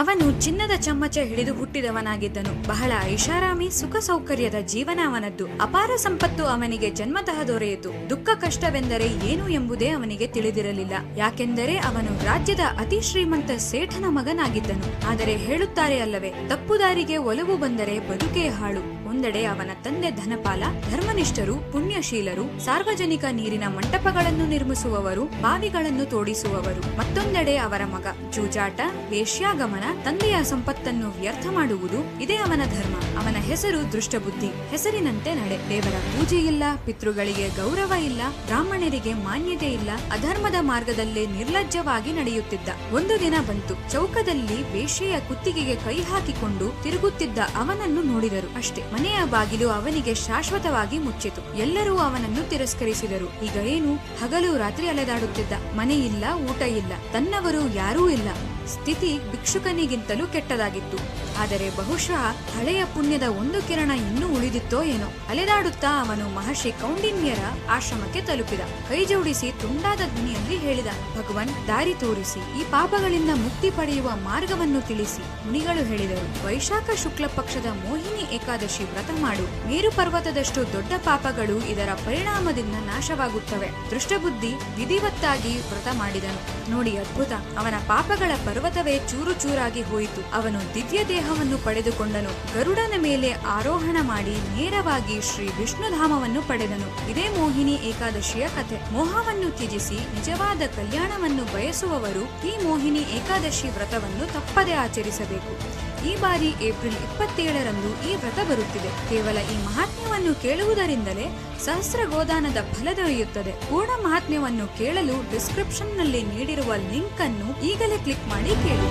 ಅವನು ಚಿನ್ನದ ಚಮ್ಮಚ ಹಿಡಿದು ಹುಟ್ಟಿದವನಾಗಿದ್ದನು. ಬಹಳ ಐಷಾರಾಮಿ ಸುಖ ಸೌಕರ್ಯದ ಜೀವನ ಅವನದ್ದು. ಅಪಾರ ಸಂಪತ್ತು ಅವನಿಗೆ ಜನ್ಮತಃ ದೊರೆಯಿತು. ದುಃಖ ಕಷ್ಟವೆಂದರೆ ಏನು ಎಂಬುದೇ ಅವನಿಗೆ ತಿಳಿದಿರಲಿಲ್ಲ. ಯಾಕೆಂದರೆ ಅವನು ರಾಜ್ಯದ ಅತಿ ಶ್ರೀಮಂತ ಸೇಠನ ಮಗನಾಗಿದ್ದನು. ಆದರೆ ಹೇಳುತ್ತಾರೆ ಅಲ್ಲವೇ, ತಪ್ಪು ದಾರಿಗೆ ಒಲವು ಬಂದರೆ ಬದುಕೇ ಹಾಳು. ಒಂದೆಡೆ ಅವನ ತಂದೆ ಧನಪಾಲ ಧರ್ಮನಿಷ್ಠರು, ಪುಣ್ಯಶೀಲರು, ಸಾರ್ವಜನಿಕ ನೀರಿನ ಮಂಟಪಗಳನ್ನು ನಿರ್ಮಿಸುವವರು, ಬಾವಿಗಳನ್ನು ತೋಡಿಸುವವರು. ಮತ್ತೊಂದೆಡೆ ಅವರ ಮಗ ಜೂಜಾಟ, ವೇಶ್ಯಾಗಮನ, ತಂದೆಯ ಸಂಪತ್ತನ್ನು ವ್ಯರ್ಥ ಮಾಡುವುದು ಇದೇ ಅವನ ಧರ್ಮ. ಅವನ ಹೆಸರು ದುಷ್ಟಬುದ್ಧಿ. ಹೆಸರಿನಂತೆ ನಡೆ. ದೇವರ ಪೂಜೆ ಇಲ್ಲ, ಪಿತೃಗಳಿಗೆ ಗೌರವ ಇಲ್ಲ, ಬ್ರಾಹ್ಮಣರಿಗೆ ಮಾನ್ಯತೆ ಇಲ್ಲ. ಅಧರ್ಮದ ಮಾರ್ಗದಲ್ಲೇ ನಿರ್ಲಜ್ಜವಾಗಿ ನಡೆಯುತ್ತಿದ್ದ. ಒಂದು ದಿನ ಬಂತು. ಚೌಕದಲ್ಲಿ ವೇಶ್ಯೆಯ ಕುತ್ತಿಗೆಗೆ ಕೈ ಹಾಕಿಕೊಂಡು ತಿರುಗುತ್ತಿದ್ದ ಅವನನ್ನು ನೋಡಿದರು. ಅಷ್ಟೇ, ಮನೆಯ ಬಾಗಿಲು ಅವನಿಗೆ ಶಾಶ್ವತವಾಗಿ ಮುಚ್ಚಿತು. ಎಲ್ಲರೂ ಅವನನ್ನು ತಿರಸ್ಕರಿಸಿದರು. ಈಗ ಏನು? ಹಗಲು ರಾತ್ರಿ ಅಲೆದಾಡುತ್ತಿದ್ದ. ಮನೆ ಇಲ್ಲ, ಊಟ ಇಲ್ಲ, ತನ್ನವರು ಯಾರೂ ಇಲ್ಲ. ಸ್ಥಿತಿ ಭಿಕ್ಷುಕನಿಗಿಂತಲೂ ಕೆಟ್ಟದಾಗಿತ್ತು. ಆದರೆ ಬಹುಶಃ ಹಳೆಯ ಪುಣ್ಯದ ಒಂದು ಕಿರಣ ಇನ್ನೂ ಉಳಿದಿತ್ತೋ ಏನೋ. ಅಲೆದಾಡುತ್ತಾ ಅವನು ಮಹರ್ಷಿ ಕೌಂಡಿನ್ಯರ ಆಶ್ರಮಕ್ಕೆ ತಲುಪಿದ. ಕೈ ಜೋಡಿಸಿ ತುಂಡಾದ ಧ್ವನಿಯಲ್ಲಿ ಹೇಳಿದ, ಭಗವನ್, ದಾರಿ ತೋರಿಸಿ, ಈ ಪಾಪಗಳಿಂದ ಮುಕ್ತಿ ಪಡೆಯುವ ಮಾರ್ಗವನ್ನು ತಿಳಿಸಿ. ಮುನಿಗಳು ಹೇಳಿದರು, ವೈಶಾಖ ಶುಕ್ಲ ಪಕ್ಷದ ಮೋಹಿನಿ ಏಕಾದಶಿ ವ್ರತ ಮಾಡು. ಮೇರು ಪರ್ವತದಷ್ಟು ದೊಡ್ಡ ಪಾಪಗಳು ಇದರ ಪರಿಣಾಮದಿಂದ ನಾಶವಾಗುತ್ತವೆ. ದೃಷ್ಟಬುದ್ಧಿ ವಿಧಿವತ್ತಾಗಿ ವ್ರತ ಮಾಡಿದನು. ನೋಡಿ ಅದ್ಭುತ, ಅವನ ಪಾಪಗಳ ಪರ್ವತವೇ ಚೂರು ಚೂರಾಗಿ ಹೋಯಿತು. ಅವನು ದಿವ್ಯ ದೇಹವನ್ನು ಪಡೆದುಕೊಂಡನು. ಗರುಡನ ಮೇಲೆ ಆರೋಹಣ ಮಾಡಿ ನೇರವಾಗಿ ಶ್ರೀ ವಿಷ್ಣುಧಾಮವನ್ನು ಪಡೆದನು. ಇದೇ ಮೋಹಿನಿ ಏಕಾದಶಿಯ ಕಥೆ. ಮೋಹವನ್ನು ತ್ಯಜಿಸಿ ನಿಜವಾದ ಕಲ್ಯಾಣವನ್ನು ಬಯಸುವವರು ಈ ಮೋಹಿನಿ ಏಕಾದಶಿ ವ್ರತವನ್ನು ತಪ್ಪದೆ ಆಚರಿಸಬೇಕು. ಈ ಬಾರಿ ಏಪ್ರಿಲ್ 27ರಂದು ಈ ವ್ರತ ಬರುತ್ತಿದೆ. ಕೇವಲ ಈ ಮಹಾತ್ಮ್ಯವನ್ನು ಕೇಳುವುದರಿಂದಲೇ ಸಹಸ್ರ ಗೋದಾನದ ಫಲ ದೊರೆಯುತ್ತದೆ. ಪೂರ್ಣ ಮಹಾತ್ಮ್ಯವನ್ನು ಕೇಳಲು ಡಿಸ್ಕ್ರಿಪ್ಷನ್ ನಲ್ಲಿ ನೀಡಿರುವ ಲಿಂಕ್ ಅನ್ನು ಈಗಲೇ ಕ್ಲಿಕ್ ಮಾಡಿ ಕೇಳಿ.